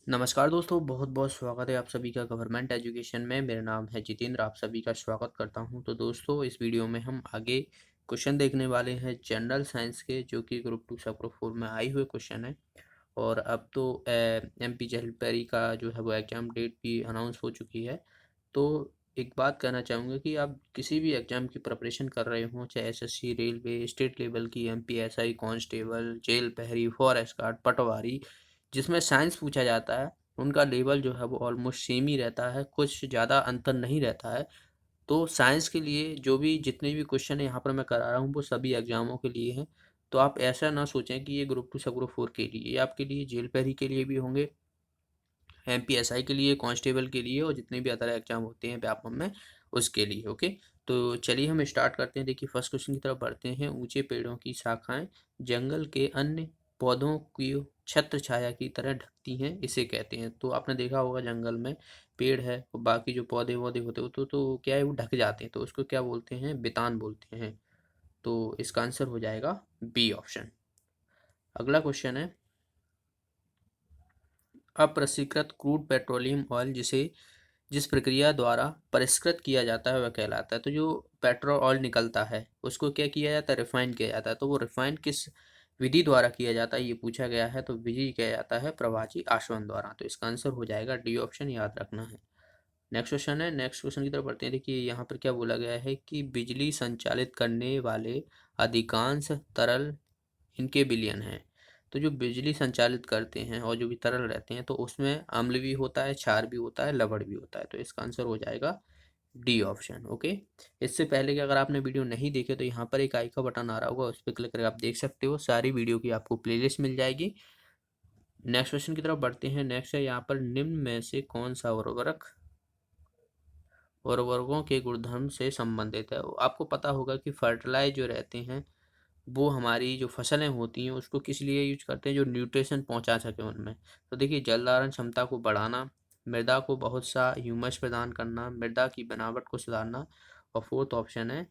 नमस्कार दोस्तों, बहुत बहुत स्वागत है आप सभी का गवर्नमेंट एजुकेशन में। मेरा नाम है जितेंद्र, आप सभी का स्वागत करता हूं। तो दोस्तों, इस वीडियो में हम आगे क्वेश्चन देखने वाले हैं जनरल साइंस के, जो कि ग्रुप 2 सब ग्रुप 4 में आए हुए क्वेश्चन है। और अब तो एमपी जलपरी का जो है वो एग्ज़ाम डेट भी अनाउंस हो चुकी है। तो एक बात कहना चाहूँगा कि आप किसी भी एग्ज़ाम की प्रिपरेशन कर रहे हों, चाहे एसएससी, रेलवे, स्टेट लेवल की, एमपीएसआई, कांस्टेबल, जेल प्रहरी, फॉरेस्ट गार्ड, पटवारी, जिसमें साइंस पूछा जाता है, उनका लेवल जो है वो ऑलमोस्ट सेम ही रहता है, कुछ ज़्यादा अंतर नहीं रहता है। तो साइंस के लिए जो भी जितने भी क्वेश्चन यहाँ पर मैं करा रहा हूँ, वो सभी एग्ज़ामों के लिए हैं। तो आप ऐसा ना सोचें कि ये ग्रुप 2 सब ग्रुप 4 के लिए, ये आपके लिए जेल प्रहरी के लिए भी होंगे, एमपीएसआई के लिए, कांस्टेबल के लिए, और जितने भी अदर एग्जाम होते हैं व्यापम में, उसके लिए। ओके, तो चलिए हम स्टार्ट करते हैं। देखिए, फर्स्ट क्वेश्चन की तरफ बढ़ते हैं। ऊंचे पेड़ों की शाखाएं जंगल के अन्य पौधों की छत्र छाया की तरह ढकती हैं, इसे कहते हैं। तो आपने देखा होगा, जंगल में पेड़ है और बाकी जो पौधे वौधे होते हो तो क्या है, वो ढक जाते हैं, तो उसको क्या बोलते हैं, बितान बोलते हैं। तो इसका आंसर हो जाएगा बी ऑप्शन। अगला क्वेश्चन है, अप्रशीकृत क्रूड पेट्रोलियम ऑयल जिस प्रक्रिया द्वारा परिष्कृत किया जाता है वह कहलाता है। तो जो पेट्रोल ऑयल निकलता है उसको क्या किया जाता है, रिफाइन किया जाता है। तो वो रिफाइन किस विधि द्वारा किया जाता है, ये पूछा गया है। तो विधि किया जाता है प्रवाची आसवन द्वारा। तो इसका आंसर हो जाएगा डी ऑप्शन, याद रखना है। नेक्स्ट क्वेश्चन है, नेक्स्ट क्वेश्चन की तरफ बढ़ते हैं। देखिए, यहाँ पर क्या बोला गया है कि बिजली संचालित करने वाले अधिकांश तरल इनके विलयन हैं। तो जो बिजली संचालित करते हैं और जो भी तरल रहते हैं, तो उसमें अम्ल भी होता है, क्षार भी होता है, लवण भी होता है। तो इसका आंसर हो जाएगा डी ऑप्शन। ओके, इससे पहले कि अगर आपने वीडियो नहीं देखे तो यहाँ पर एक आई का बटन आ रहा होगा, उस पर क्लिक करके आप देख सकते हो। सारी वीडियो की आपको प्लेलिस्ट मिल जाएगी। नेक्स्ट क्वेश्चन की तरफ बढ़ते हैं। नेक्स्ट है यहाँ पर, निम्न में से कौन सा उर्वरक उर्वरकों के गुणधर्म से संबंधित है। आपको पता होगा कि फर्टिलाइज जो रहते हैं, वो हमारी जो फसलें होती हैं उसको किस लिए यूज करते हैं, जो न्यूट्रिशन पहुंचा सके उनमें। तो देखिए, जल धारण क्षमता को बढ़ाना, मृदा को बहुत सा ह्यूमस प्रदान करना, मृदा की बनावट को सुधारना, और फोर्थ ऑप्शन है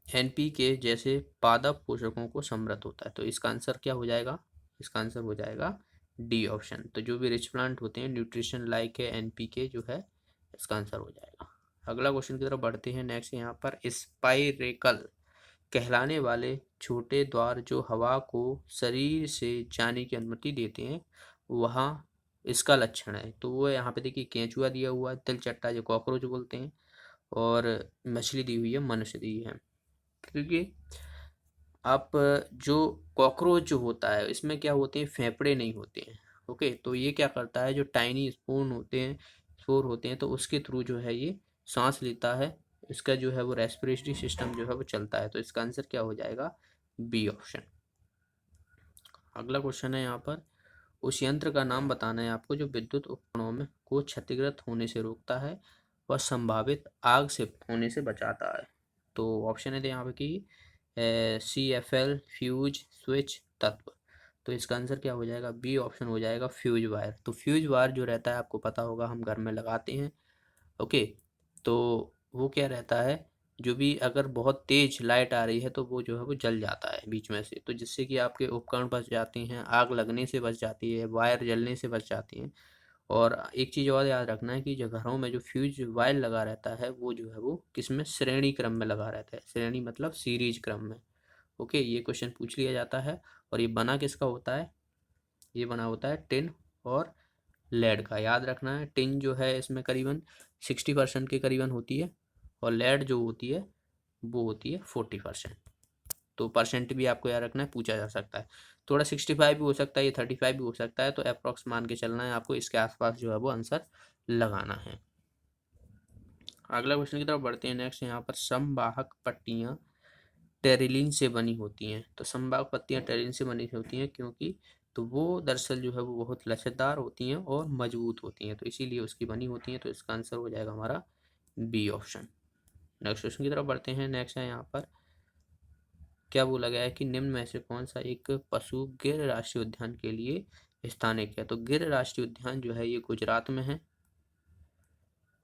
एनपीके जैसे पादप पोषकों को समृद्ध होता है। तो इसका आंसर क्या हो जाएगा, इसका आंसर हो जाएगा डी ऑप्शन। तो जो भी रिच प्लांट होते हैं, न्यूट्रिशन लाइक है, एनपीके जो है, इसका आंसर हो जाएगा। अगला क्वेश्चन की तरफ बढ़ते हैं। नेक्स्ट यहाँ पर, स्पाइरेकल कहलाने वाले छोटे द्वार जो हवा को शरीर से जाने की अनुमति देते हैं, वहाँ इसका लक्षण है। तो वो यहाँ पे देखिए, केंचुआ दिया हुआ है, तिलचट्टा जो कॉकरोच बोलते हैं, और मछली दी हुई है, मनुष्य दी है। क्योंकि आप जो कॉकरोच जो होता है, इसमें क्या होते हैं, फेफड़े नहीं होते हैं। ओके, तो ये क्या करता है, जो टाइनी स्पोर होते हैं, तो उसके थ्रू जो है ये सांस लेता है। इसका जो है वो रेस्पिरेटरी सिस्टम जो है वो चलता है। तो इसका आंसर क्या हो जाएगा, बी ऑप्शन। अगला क्वेश्चन है यहाँ पर, उस यंत्र का नाम बताना है आपको जो विद्युत उपकरणों में को क्षतिग्रस्त होने से रोकता है और संभावित आग से होने से बचाता है। तो ऑप्शन है यहाँ पे कि CFL, फ्यूज, स्विच, तत्व। तो इसका आंसर क्या हो जाएगा, बी ऑप्शन हो जाएगा, फ्यूज वायर। तो फ्यूज वायर जो रहता है, आपको पता होगा, हम घर में लगाते हैं। ओके, तो वो क्या रहता है, जो भी अगर बहुत तेज लाइट आ रही है तो वो जो है वो जल जाता है बीच में से, तो जिससे कि आपके उपकरण बच जाते हैं, आग लगने से बच जाती है, वायर जलने से बच जाती हैं। और एक चीज़ और याद रखना है कि जो घरों में जो फ्यूज वायर लगा रहता है, वो जो है वो किस में, श्रेणी क्रम में लगा रहता है। श्रेणी मतलब सीरीज क्रम में। ओके, ये क्वेश्चन पूछ लिया जाता है। और ये बना किसका होता है, ये बना होता है टिन और लेड का। याद रखना है, टिन जो है इसमें करीबन 60% के करीबन होती है, और लेड जो होती है वो होती है 40%। तो परसेंट भी आपको याद रखना है, पूछा जा सकता है। थोड़ा 65 भी हो सकता है, ये 35 भी हो सकता है। तो अप्रॉक्स मान के चलना है आपको, इसके आसपास जो है वो आंसर लगाना है। अगला क्वेश्चन की तरफ बढ़ते हैं। नेक्स्ट यहाँ पर, समवाहक पट्टियाँ टेरिलिन से बनी होती हैं। तो समवाहक पट्टियाँ टेरिलिन से बनी होती हैं क्योंकि, तो वो दरअसल जो है वो बहुत लचकदार होती हैं और मजबूत होती हैं, तो इसीलिए उसकी बनी होती हैं। तो इसका आंसर हो जाएगा हमारा बी ऑप्शन। नेक्स्ट क्वेश्चन की तरफ बढ़ते हैं। नेक्स्ट है यहाँ पर, क्या बोला गया है कि निम्न में से कौन सा एक पशु गिर राष्ट्रीय उद्यान के लिए स्थानिक है। तो गिर राष्ट्रीय उद्यान जो है ये गुजरात में है।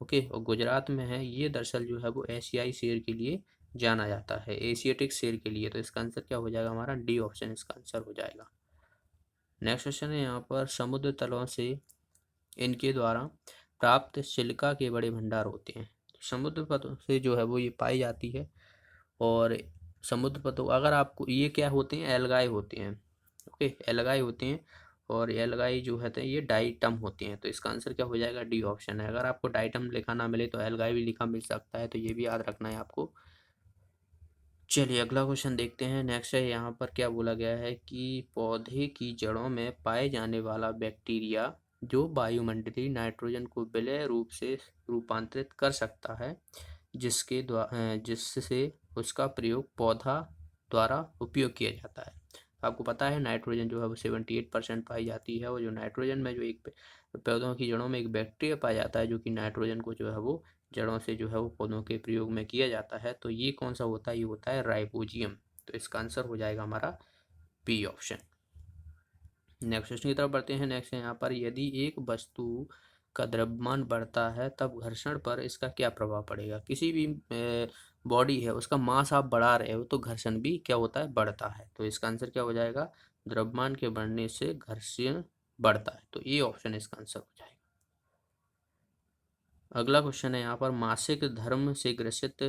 ओके, और गुजरात में है ये, दरअसल जो है वो एशियाई शेर के लिए जाना जाता है, एशियाटिक शेर के लिए। तो इसका आंसर क्या हो जाएगा हमारा, डी ऑप्शन इसका आंसर हो जाएगा। नेक्स्ट क्वेश्चन है यहाँ पर, समुद्र तलों से इनके द्वारा प्राप्त सिलिका के बड़े भंडार होते हैं। समुद्र पथों से जो है वो ये पाई जाती है। और समुद्र पथों, अगर आपको ये क्या होते हैं, एल्गाई होते हैं। ओके, एल्गाई होते हैं। और एल्गाई जो है ये डाइटम होते हैं। तो इसका आंसर क्या हो जाएगा, डी ऑप्शन है। अगर आपको डाइटम लिखा ना मिले तो एल्गाई भी लिखा मिल सकता है, तो ये भी याद रखना है आपको। चलिए अगला क्वेश्चन देखते हैं। नेक्स्ट है यहाँ पर क्या बोला गया है कि पौधे की जड़ों में पाए जाने वाला बैक्टीरिया जो वायुमंडलीय नाइट्रोजन को विलय रूप से रूपांतरित कर सकता है, जिससे उसका प्रयोग पौधा द्वारा उपयोग किया जाता है। आपको पता है नाइट्रोजन जो है वो 78% पाई जाती है, और जो नाइट्रोजन में जो एक पौधों की जड़ों में एक बैक्टीरिया पाया जाता है जो कि नाइट्रोजन को जो है वो जड़ों से जो है वो पौधों के प्रयोग में किया जाता है। तो ये कौन सा होता है, ये होता है राइबोजियम। तो इसका आंसर हो जाएगा हमारा बी ऑप्शन। नेक्स्ट क्वेश्चन की तरफ बढ़ते हैं। नेक्स्ट है यहाँ पर, यदि एक वस्तु का द्रव्यमान बढ़ता है तब घर्षण पर इसका क्या प्रभाव पड़ेगा। किसी भी बॉडी है उसका मास आप बढ़ा रहे हो तो घर्षण भी क्या होता है, बढ़ता है। तो इसका आंसर क्या हो जाएगा, द्रव्यमान के बढ़ने से घर्षण बढ़ता है। तो ये ऑप्शन इसका आंसर हो जाएगा। अगला क्वेश्चन है यहाँ पर, मासिक धर्म से ग्रसित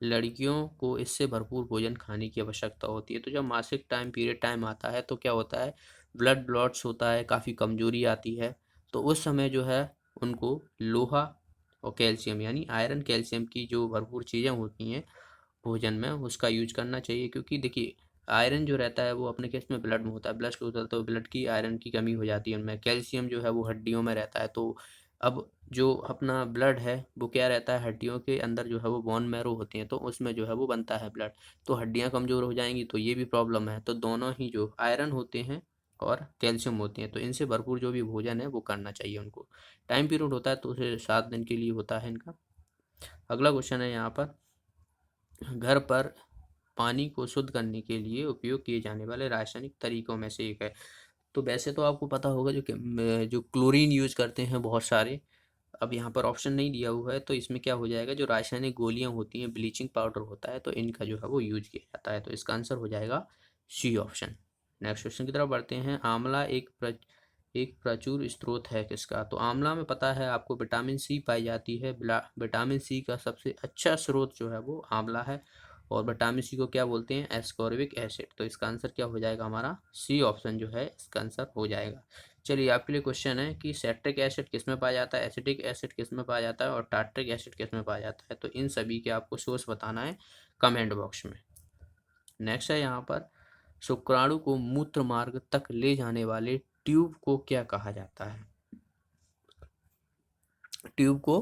लड़कियों को इससे भरपूर भोजन खाने की आवश्यकता होती है। तो जब मासिक पीरियड टाइम आता है तो क्या होता है, ब्लड लॉस होता है, काफ़ी कमजोरी आती है। तो उस समय जो है उनको लोहा और कैल्शियम यानी आयरन कैल्शियम की जो भरपूर चीज़ें होती हैं भोजन में, उसका यूज करना चाहिए। क्योंकि देखिए आयरन जो रहता है वो अपने केस में ब्लड में होता है, ब्लड होता है तो ब्लड की आयरन की कमी हो जाती है उनमें। कैल्शियम जो है वो हड्डियों में रहता है। तो अब जो अपना ब्लड है वो क्या रहता है, हड्डियों के अंदर जो है वो बोन मैरो होती हैं, तो उसमें जो है वो बनता है ब्लड। तो हड्डियां कमज़ोर हो जाएंगी तो ये भी प्रॉब्लम है। तो दोनों ही जो आयरन होते हैं और कैल्शियम होती हैं, तो इनसे भरपूर जो भी भोजन है वो करना चाहिए उनको। टाइम पीरियड होता है तो उसे 7 दिन के लिए होता है इनका। अगला क्वेश्चन है यहाँ पर, घर पर पानी को शुद्ध करने के लिए उपयोग किए जाने वाले रासायनिक तरीकों में से एक है। तो वैसे तो आपको पता होगा जो क्लोरीन यूज करते हैं बहुत सारे। अब यहाँ पर ऑप्शन नहीं दिया हुआ है तो इसमें क्या हो जाएगा, जो रासायनिक गोलियां होती हैं, ब्लीचिंग पाउडर होता है, तो इनका जो है वो यूज किया जाता है। तो इसका आंसर हो जाएगा सी ऑप्शन। नेक्स्ट क्वेश्चन की तरफ बढ़ते हैं। आंवला एक प्रचुर स्रोत है किसका। तो आंवला में पता है आपको विटामिन सी पाई जाती है। विटामिन सी का सबसे अच्छा स्रोत जो है वो आंवला है। और विटामिन सी को क्या बोलते हैं, एस्कॉर्बिक एसिड। तो इसका आंसर क्या हो जाएगा, हमारा सी ऑप्शन जो है इसका आंसर हो जाएगा। चलिए आपके लिए क्वेश्चन है कि सेट्रिक एसिड किस में पाया जाता है, एसिटिक एसिड किस में पाया जाता है, और टार्ट्रिक एसिड किस में पाया जाता है। तो इन सभी के आपको सोर्स बताना है कमेंट बॉक्स में। नेक्स्ट है यहाँ पर, शुक्राणु को मूत्र मार्ग तक ले जाने वाले ट्यूब को क्या कहा जाता है। ट्यूब को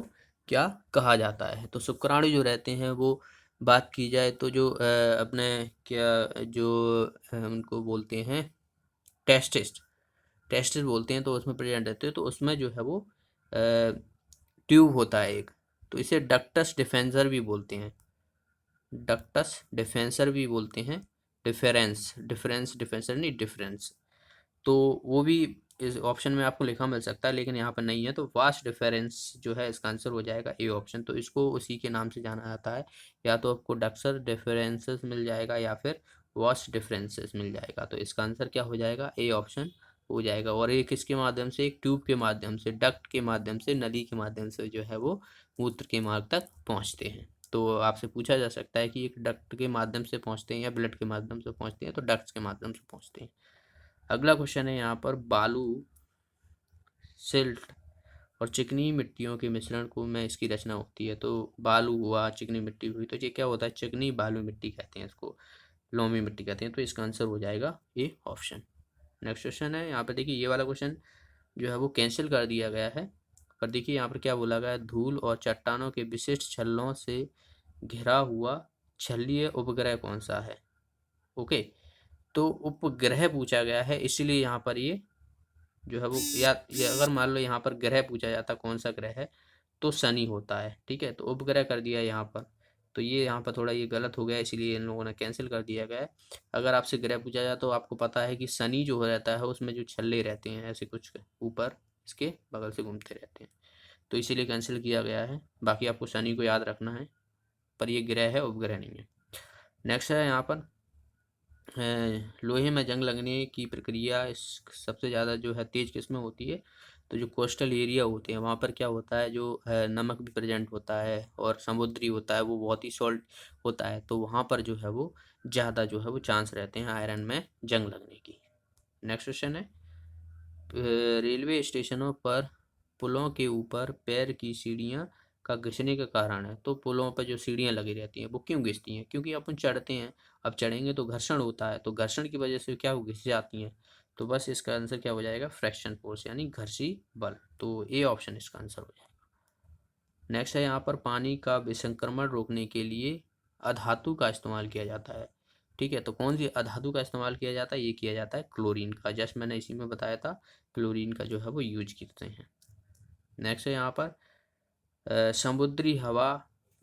क्या कहा जाता है। तो शुक्राणु जो रहते हैं वो, बात की जाए तो जो अपने क्या जो उनको बोलते हैं टेस्टिस, टेस्टिस बोलते हैं, तो उसमें प्रेजेंट रहते हैं। तो उसमें जो है वो ट्यूब होता है एक। तो इसे डक्टस डिफेंसर भी बोलते हैं, डक्टस डिफेंसर भी बोलते हैं। डिफरेंस डिफरेंस डिफेंसर नहीं, डिफरेंस। तो वो भी इस ऑप्शन में आपको लिखा मिल सकता है लेकिन यहाँ पर नहीं है। तो वास्ट डिफरेंस जो है इसका आंसर हो जाएगा ए ऑप्शन। तो इसको उसी के नाम से जाना जाता है, या तो आपको डक्सर डिफरेंसेस मिल जाएगा या फिर वास्ट डिफरेंसेस मिल जाएगा। तो इसका आंसर क्या हो जाएगा, ए ऑप्शन हो जाएगा। और ये किसके माध्यम से, एक ट्यूब के माध्यम से, डक्ट के माध्यम से, नली के माध्यम से जो है वो मूत्र के मार्ग तक पहुँचते हैं। तो आपसे पूछा जा सकता है कि एक डक्ट के माध्यम से पहुँचते हैं या ब्लड के माध्यम से पहुँचते हैं, तो डक्ट्स के माध्यम से पहुँचते हैं। अगला क्वेश्चन है यहाँ पर, बालू, सिल्ट और चिकनी मिट्टियों के मिश्रण को में इसकी रचना होती है। तो बालू हुआ, चिकनी मिट्टी हुई, तो ये क्या होता है, चिकनी बालू मिट्टी कहते हैं इसको, लोमी मिट्टी कहते हैं। तो इसका आंसर हो जाएगा ए ऑप्शन। नेक्स्ट क्वेश्चन है यहाँ पे, देखिए ये वाला क्वेश्चन जो है वो कैंसिल कर दिया गया है। पर देखिए यहाँ पर क्या बोला गया है, धूल और चट्टानों के विशिष्ट छल्लों से घिरा हुआ छल्लीय उपग्रह कौन सा है। ओके, तो उपग्रह पूछा गया है, इसीलिए यहाँ पर ये जो है वो, या ये अगर मान लो यहाँ पर ग्रह पूछा जाता कौन सा ग्रह है, तो शनि होता है। ठीक है, तो उपग्रह कर दिया यहाँ पर। तो ये यहाँ पर थोड़ा ये गलत हो गया, इसीलिए इन लोगों ने कैंसिल कर दिया गया है। अगर आपसे ग्रह पूछा जाए तो आपको पता है कि शनि जो रहता है उसमें जो छल्ले रहते हैं ऐसे कुछ ऊपर इसके बगल से घूमते रहते हैं, तो इसीलिए कैंसिल किया गया है। बाकी आपको शनि को याद रखना है, पर ये ग्रह है, उपग्रह नहीं है। नेक्स्ट है यहाँ पर, लोहे में जंग लगने की प्रक्रिया इस सबसे ज़्यादा जो है तेज़ किसमें होती है? तो जो कोस्टल एरिया होते हैं वहाँ पर क्या होता है, जो है नमक भी प्रेजेंट होता है और समुद्री होता है वो बहुत ही सॉल्ट होता है, तो वहाँ पर जो है वो ज़्यादा जो है वो चांस रहते हैं आयरन में जंग लगने की। नेक्स्ट क्वेश्चन है, रेलवे स्टेशनों पर पुलों के ऊपर पैर की सीढ़ियाँ का घिसने का कारण है। तो पुलों पर जो सीढ़ियाँ लगी रहती हैं वो क्यों घिसती हैं? क्योंकि अपन चढ़ते हैं, अब चढ़ेंगे तो घर्षण होता है, तो घर्षण की वजह से क्या वो घिस जाती हैं। तो बस इसका आंसर क्या हो जाएगा, फ्रैक्शन फोर्स यानी घर्षी बल। तो ए ऑप्शन इसका आंसर हो जाएगा। नेक्स्ट है यहाँ पर, पानी का विसंक्रमण रोकने के लिए अधातु का इस्तेमाल किया जाता है। ठीक है, तो कौन सी अधातु का इस्तेमाल किया जाता है? ये किया जाता है क्लोरीन का। जस्ट मैंने इसी में बताया था, क्लोरीन का जो है वो यूज करते हैं। नेक्स्ट है यहाँ पर, समुद्री हवा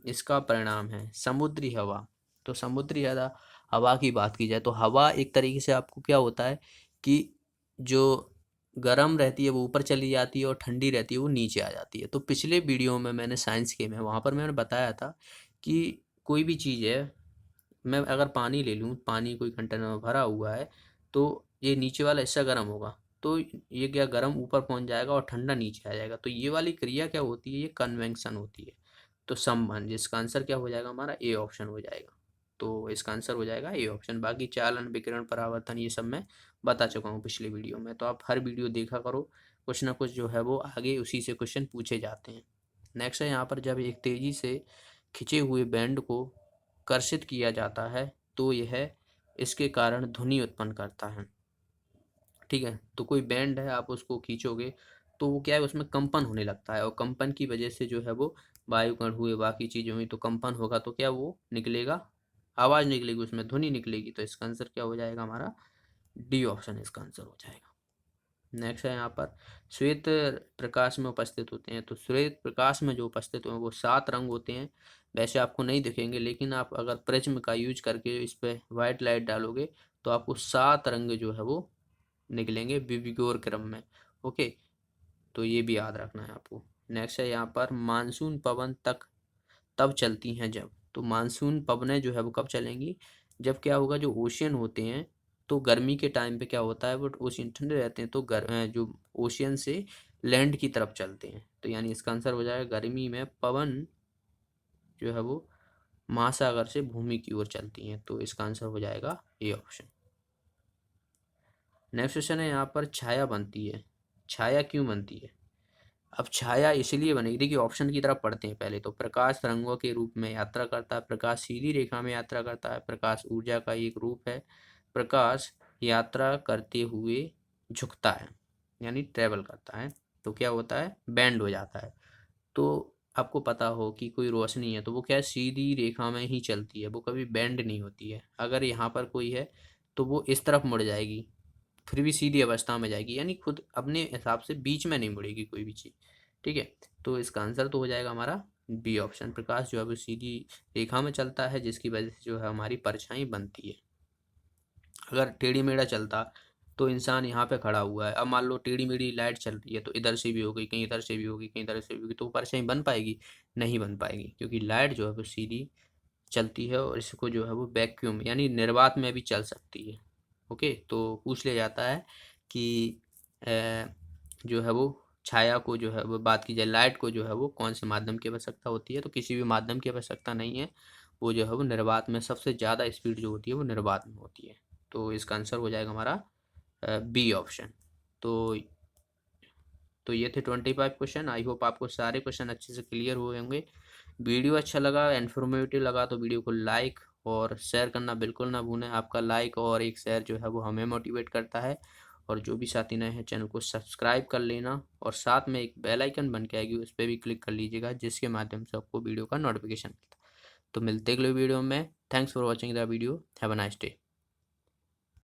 इसका परिणाम है। समुद्री हवा, तो समुद्री हवा हवा की बात की जाए तो हवा एक तरीके से आपको क्या होता है कि जो गर्म रहती है वो ऊपर चली जाती है और ठंडी रहती है वो नीचे आ जाती है। तो पिछले वीडियो में मैंने साइंस के में वहाँ पर मैंने बताया था कि कोई भी चीज़ है, मैं अगर पानी ले लूँ, पानी कोई कंटेनर में भरा हुआ है, तो ये नीचे वाला हिस्सा गर्म होगा, तो ये क्या गर्म ऊपर पहुंच जाएगा और ठंडा नीचे आ जाएगा। तो ये वाली क्रिया क्या होती है, ये कन्वेंशन होती है। तो संबंध, जिसका आंसर क्या हो जाएगा हमारा, ए ऑप्शन हो जाएगा। तो इसका आंसर हो जाएगा ए ऑप्शन। बाकी चालन, विकिरण, परावर्तन ये सब मैं बता चुका हूँ पिछले वीडियो में, तो आप हर वीडियो देखा करो, कुछ ना कुछ जो है वो आगे उसी से क्वेश्चन पूछे जाते हैं। नेक्स्ट है यहाँ पर, जब एक तेजी से खिंचे हुए बैंड को कर्षित किया जाता है तो यह इसके कारण ध्वनि उत्पन्न करता है। ठीक है, तो कोई बैंड है, आप उसको खींचोगे तो वो क्या है, उसमें कंपन होने लगता है, और कंपन की वजह से जो है वो वायुकण हुए, बाकी चीज़ें हुई, तो कंपन होगा तो क्या वो निकलेगा, आवाज़ निकलेगी, उसमें ध्वनि निकलेगी। तो इसका आंसर क्या हो जाएगा हमारा, डी ऑप्शन इसका आंसर हो जाएगा। नेक्स्ट है यहाँ पर, श्वेत प्रकाश में उपस्थित होते हैं। तो श्वेत प्रकाश में जो उपस्थित हैं वो 7 रंग होते हैं। वैसे आपको नहीं दिखेंगे, लेकिन आप अगर प्रिज्म का यूज करके इस पर वाइट लाइट डालोगे तो आपको 7 रंग जो है वो निकलेंगे विविगोर क्रम में। ओके, तो ये भी याद रखना है आपको। नेक्स्ट है यहाँ पर, मानसून पवन तक तब चलती हैं जब, तो मानसून पवनें जो है वो कब चलेंगी, जब क्या होगा, जो ओशियन होते हैं, तो गर्मी के टाइम पे क्या होता है, वो ओशियन ठंडे रहते हैं, तो जो ओशियन से लैंड की तरफ चलते हैं। तो यानी इसका आंसर हो जाएगा, गर्मी में पवन जो है वो महासागर से भूमि की ओर चलती हैं। तो इसका आंसर हो जाएगा ए ऑप्शन। नेक्स्ट क्वेश्चन है यहाँ पर, छाया बनती है, छाया क्यों बनती है? अब छाया इसलिए बनेगी, देखिए ऑप्शन की तरफ पढ़ते हैं पहले। तो प्रकाश तरंगों के रूप में यात्रा करता है, प्रकाश सीधी रेखा में यात्रा करता है, प्रकाश ऊर्जा का एक रूप है, प्रकाश यात्रा करते हुए झुकता है यानी ट्रेवल करता है, तो क्या होता है, बैंड हो जाता है। तो आपको पता हो कि कोई रोशनी है तो वो क्या है, सीधी रेखा में ही चलती है, वो कभी बैंड नहीं होती है। अगर यहाँ पर कोई है तो वो इस तरफ मुड़ जाएगी, फिर भी सीधी अवस्था में जाएगी, यानी खुद अपने हिसाब से बीच में नहीं मुड़ेगी कोई भी चीज़। ठीक है, तो इसका आंसर तो हो जाएगा हमारा बी ऑप्शन, प्रकाश जो है वो सीधी रेखा में चलता है, जिसकी वजह से जो है हमारी परछाई बनती है। अगर टेढ़ी मेढ़ा चलता तो इंसान यहाँ पे खड़ा हुआ है, अब मान लो टेढ़ी मेढ़ी लाइट चल रही है, तो इधर से भी हो गई, कहीं इधर से भी होगी, कहीं इधर से भी होगी, तो परछाई बन पाएगी? नहीं बन पाएगी, क्योंकि लाइट जो है वो सीधी चलती है, और इसको जो है वो वैक्यूम यानी निर्वात में भी चल सकती है। ओके, तो पूछ लिया जाता है कि जो है वो छाया को जो है वो, बात की जाए लाइट को जो है वो कौन से माध्यम की आवश्यकता होती है, तो किसी भी माध्यम की आवश्यकता नहीं है, वो जो है वो निर्वात में, सबसे ज़्यादा स्पीड जो होती है वो निर्वात में होती है। तो इसका आंसर हो जाएगा हमारा बी ऑप्शन। तो ये थे 25 क्वेश्चन। आई होप आपको सारे क्वेश्चन अच्छे से क्लियर हुए होंगे। वीडियो अच्छा लगा, इन्फॉर्मेटिव लगा तो वीडियो को लाइक और शेयर करना बिल्कुल ना भूलें। आपका लाइक और एक शेयर जो है वो हमें मोटिवेट करता है। और जो भी साथी नए हैं, चैनल को सब्सक्राइब कर लेना, और साथ में एक बेल आइकन बन के आएगी, उस पर भी क्लिक कर लीजिएगा, जिसके माध्यम से आपको वीडियो का नोटिफिकेशन मिलता है। तो मिलते अगले वीडियो में। Thanks for watching the video. Have a nice day.